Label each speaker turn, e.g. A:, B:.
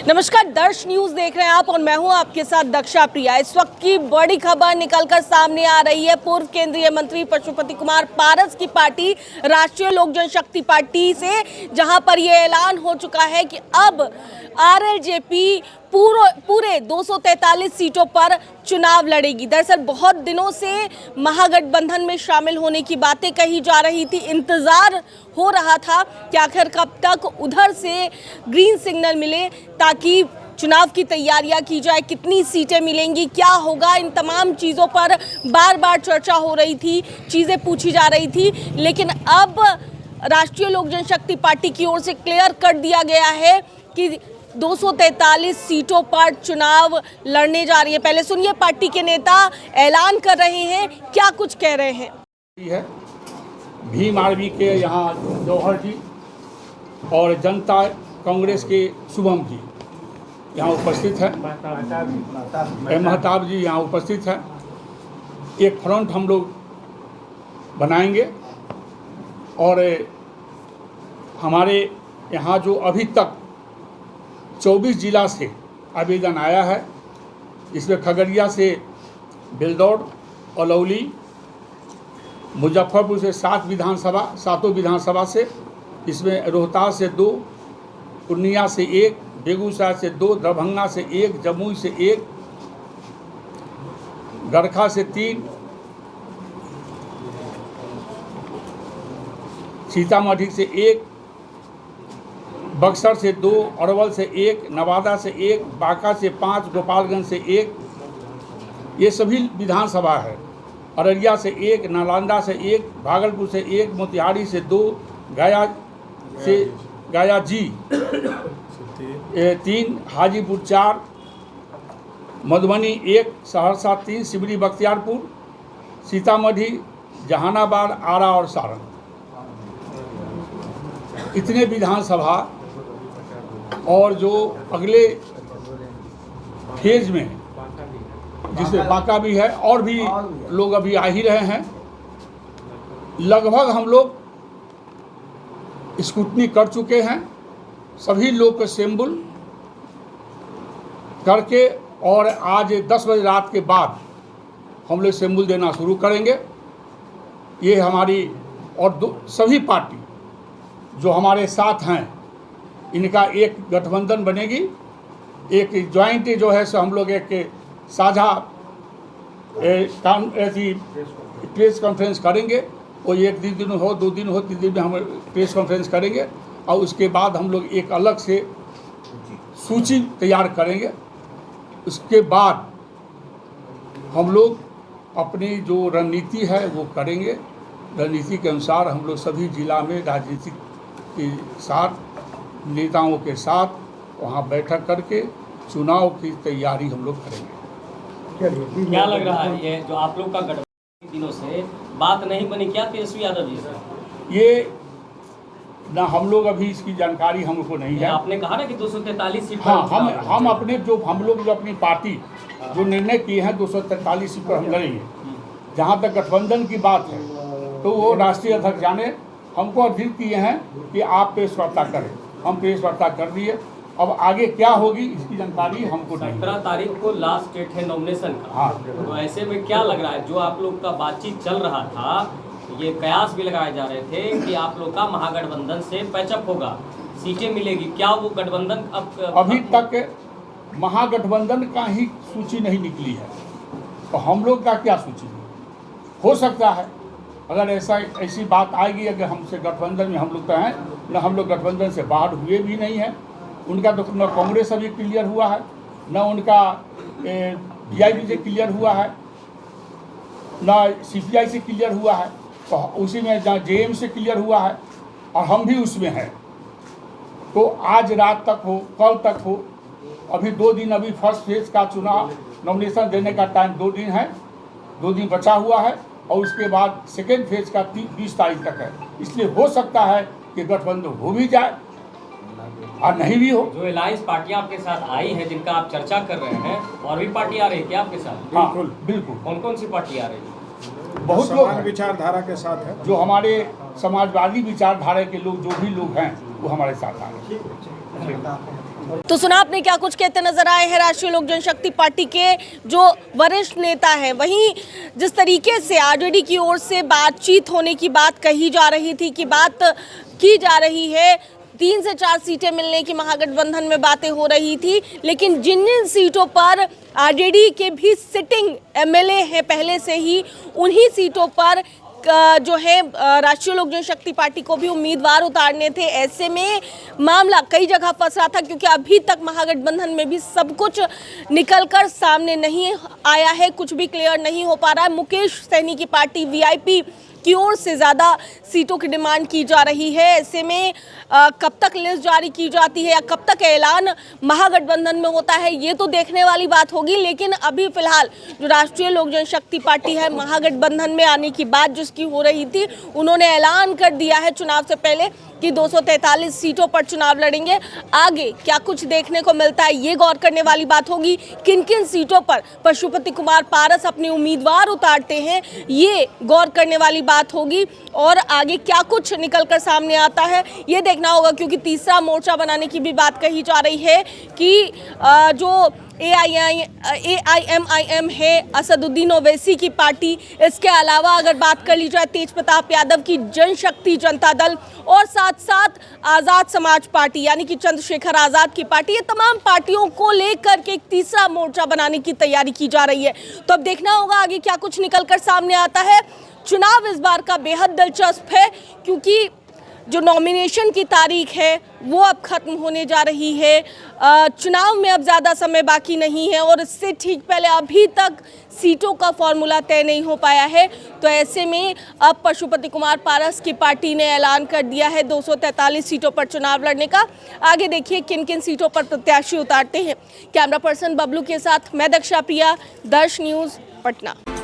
A: नमस्कार, दर्श न्यूज देख रहे हैं आप और मैं हूं आपके साथ दक्षा प्रिया। इस वक्त की बड़ी खबर निकलकर सामने आ रही है। पूर्व केंद्रीय मंत्री पशुपति कुमार पारस की पार्टी राष्ट्रीय लोक जनशक्ति पार्टी से, जहां पर यह ऐलान हो चुका है कि अब आरएलजेपी पूरे 243 सीटों पर चुनाव लड़ेगी। दरअसल बहुत दिनों से महागठबंधन में शामिल होने की बातें कही जा रही थी। इंतजार हो रहा था कि आखिर कब तक उधर से ग्रीन सिग्नल मिले ताकि चुनाव की तैयारियां की जाए, कितनी सीटें मिलेंगी, क्या होगा, इन तमाम चीज़ों पर बार बार चर्चा हो रही थी, चीज़ें पूछी जा रही थी। लेकिन अब राष्ट्रीय लोक जनशक्ति पार्टी की ओर से क्लियर कर दिया गया है कि 243 सीटों पर चुनाव लड़ने जा रही है। पहले सुनिए पार्टी के नेता ऐलान कर रहे हैं, क्या कुछ कह रहे हैं।
B: भीम आर्मी के यहाँ जौहर जी और जनता कांग्रेस के शुभम जी यहाँ उपस्थित है, महताब जी यहाँ उपस्थित है। एक फ्रंट हम लोग बनाएंगे और हमारे यहाँ जो अभी तक 24 जिला से आवेदन आया है, इसमें खगड़िया से बेलदौड़, अलौली, मुजफ्फरपुर से 7 विधानसभा से, इसमें रोहतास से 2, पूर्णिया से 1, बेगूसराय से 2, दरभंगा से 1, जमुई से 1, गरखा से 3, सीतामढ़ी से 1, बक्सर से 2, अरवल से 1, नवादा से 1, बांका से 5, गोपालगंज से 1, ये सभी विधानसभा है। अररिया से 1, नालंदा से 1, भागलपुर से 1, मोतिहारी से 2, गया जी 3, हाजीपुर 4, मधुबनी 1, सहरसा 3, सिमरी बख्तियारपुर, सीतामढ़ी, जहानाबाद, आरा और सारण। इतने विधानसभा और जो अगले फेज में जिसमें बांका भी है और भी लोग अभी आ ही रहे हैं, लगभग हम लोग स्क्रूटनी कर चुके हैं। सभी लोग को सैंपल करके और आज 10 बजे रात के बाद हम लोग सैंपल देना शुरू करेंगे। ये हमारी और सभी पार्टी जो हमारे साथ हैं, इनका एक गठबंधन बनेगी, एक ज्वाइंट जो है सो हम लोग एक साझा प्रेस कॉन्फ्रेंस करेंगे। वो एक दिन हो, 2 दिन हो, 3 दिन में हम प्रेस कॉन्फ्रेंस करेंगे और उसके बाद हम लोग एक अलग से सूची तैयार करेंगे। उसके बाद हम लोग अपनी जो रणनीति है वो करेंगे। रणनीति के अनुसार हम लोग सभी जिला में राजनीतिक के साथ, नेताओं के साथ वहाँ बैठक करके चुनाव की तैयारी हम लोग करेंगे।
C: क्या लग रहा है ये जो आप लोग का गठबंधन दिनों से बात नहीं बनी, क्या तेजस्वी यादव जी से?
B: ये ना हम लोग अभी इसकी जानकारी हमको नहीं है।
C: आपने कहा ना कि 243 सीट।
B: हाँ, हम अपने हम लोग जो अपनी पार्टी जो निर्णय किए हैं 243 सीट पर हम लड़ेंगे। जहाँ तक गठबंधन की बात है तो वो राष्ट्रीय अध्यक्ष जाने, हमको अधिक किए हैं कि आप प्रेस वार्ता करें, हम प्रेस वार्ता कर दिए। अब आगे क्या होगी इसकी जानकारी हमको नहीं।
C: 17 तारीख को लास्ट डेट है नॉमिनेशन का।
B: हाँ,
C: तो ऐसे में क्या लग रहा है, जो आप लोग का बातचीत चल रहा था, ये कयास भी लगाए जा रहे थे कि आप लोग का महागठबंधन से पैचअप होगा, सीटें मिलेगी, क्या वो गठबंधन
B: अभी तक महागठबंधन का ही सूची नहीं निकली है, तो हम लोग का क्या सूची हो सकता है। अगर ऐसी बात आएगी, अगर हमसे गठबंधन में हम लोग तो हैं न, हम लोग गठबंधन से बाहर हुए भी नहीं हैं। उनका तो न कांग्रेस अभी क्लियर हुआ है, न उनका वीआईपी से क्लियर हुआ है, न सीपीआई से क्लियर हुआ है, तो उसी में जहाँ जेएम से क्लियर हुआ है और हम भी उसमें हैं। तो आज रात तक हो, कल तक हो, अभी 2 दिन, अभी फर्स्ट फेज का चुनाव नॉमिनेशन देने का टाइम 2 दिन है, 2 दिन बचा हुआ है और उसके बाद सेकेंड फेज का 20 तारीख तक है। इसलिए हो सकता है कि गठबंधन हो भी जाए और नहीं भी हो।
C: जो अलायंस पार्टियां आपके साथ आई है, जिनका आप चर्चा कर रहे हैं, और भी पार्टी आ रही है क्या आपके साथ?
B: बिल्कुल बिल्कुल।
C: कौन कौन सी पार्टी आ रही है?
B: बहुत लोग
D: विचारधारा के साथ है,
B: जो हमारे समाजवादी विचारधारा के लोग, जो भी लोग हैं वो हमारे साथ आए।
A: तो सुना आपने क्या कुछ कहते नजर आए हैं राष्ट्रीय लोक जनशक्ति पार्टी के जो वरिष्ठ नेता हैं। वहीं जिस तरीके से आरजेडी की ओर से बातचीत होने की बात कही जा रही थी, कि बात की जा रही है, 3 से 4 सीटें मिलने की महागठबंधन में बातें हो रही थी, लेकिन जिन जिन सीटों पर आरजेडी के भी सिटिंग एमएलए हैं पहले से ही, उन्हीं सीटों पर जो है राष्ट्रीय लोक जनशक्ति पार्टी को भी उम्मीदवार उतारने थे। ऐसे में मामला कई जगह फंस रहा था, क्योंकि अभी तक महागठबंधन में भी सब कुछ निकलकर सामने नहीं आया है, कुछ भी क्लियर नहीं हो पा रहा है। मुकेश सहनी की पार्टी वीआईपी की ओर से ज़्यादा सीटों की डिमांड की जा रही है। ऐसे में कब तक लिस्ट जारी की जाती है या कब तक ऐलान महागठबंधन में होता है, ये तो देखने वाली बात होगी। लेकिन अभी फिलहाल जो राष्ट्रीय लोक जनशक्ति पार्टी है, महागठबंधन में आने की बात जिसकी हो रही थी, उन्होंने ऐलान कर दिया है चुनाव से पहले कि 243 सीटों पर चुनाव लड़ेंगे। आगे क्या कुछ देखने को मिलता है, ये गौर करने वाली बात होगी। किन किन सीटों पर पशुपति कुमार पारस अपने उम्मीदवार उतारते हैं, ये गौर करने वाली बात होगी। और आगे क्या कुछ निकलकर सामने आता है, ये देखना होगा, क्योंकि तीसरा मोर्चा बनाने की भी बात कही जा रही है कि जो AIMIM है, असदुद्दीन ओवैसी की पार्टी, इसके अलावा अगर बात कर ली जाए तेज प्रताप यादव की जनशक्ति जनता दल, और साथ साथ आज़ाद समाज पार्टी यानी कि चंद्रशेखर आज़ाद की पार्टी, ये तमाम पार्टियों को लेकर के एक तीसरा मोर्चा बनाने की तैयारी की जा रही है। तो अब देखना होगा आगे क्या कुछ निकलकर सामने आता है। चुनाव इस बार का बेहद दिलचस्प है, क्योंकि जो नॉमिनेशन की तारीख है वो अब ख़त्म होने जा रही है। चुनाव में अब ज़्यादा समय बाकी नहीं है, और इससे ठीक पहले अभी तक सीटों का फॉर्मूला तय नहीं हो पाया है। तो ऐसे में अब पशुपति कुमार पारस की पार्टी ने ऐलान कर दिया है 243 सीटों पर चुनाव लड़ने का। आगे देखिए किन किन सीटों पर प्रत्याशी उतारते हैं। कैमरा पर्सन बबलू के साथ मैं दक्षा प्रिया, दर्श न्यूज़, पटना।